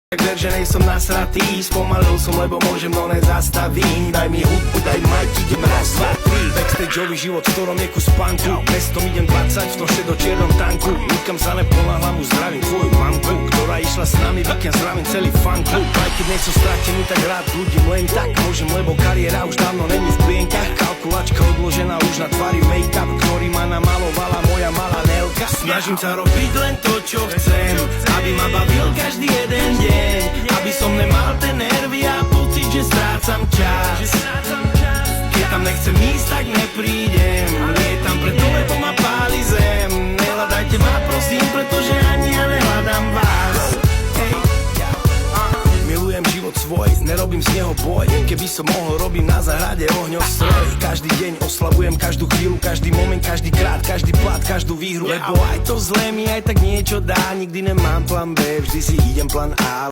Tak ver, že nejsom nasratý, spomalil som, lebo môžem, no nezastavím. Daj mi hudbu, daj majk, idem raz, dva, tri. Backstageový život, v ktorom je kus punku. Mestom idem 20, v tom šedo-čiernom tanku. Nikam sa neponáhlam, už zdravím tvoju mamku, ktorá išla s nami, víkend zdravím celý fanklub. Aj keď nejsem stratený, tak rád ľudím len tak môžem, lebo kariéra už dávno není v plienkach. Kalkulačka odložená už na tvári make-up, ktorý ma namalovala moja malá Nelka. Snažím sa robiť len to, čo chcem, aby ma bavil každý jeden deň. Aby som nemal ten nervy a pocit, že strácam čas. Keď tam nechcem ísť, tak neprídem. Nie je tam preto, lebo ma páli zem. Nehľadajte ma, prosím, pretože ani ja nehľadám vás. Milujem život svoj, nerobím z neho boj. Keby som mohol, robím na záhrade ohňostroj. Každý deň oslavujem každú chvíľu, každý moment, každý krát, každý plat, každú výhru. Lebo aj to zlé mi aj tak niečo dá. Nikdy nemám plán B, vždy si idem plán A.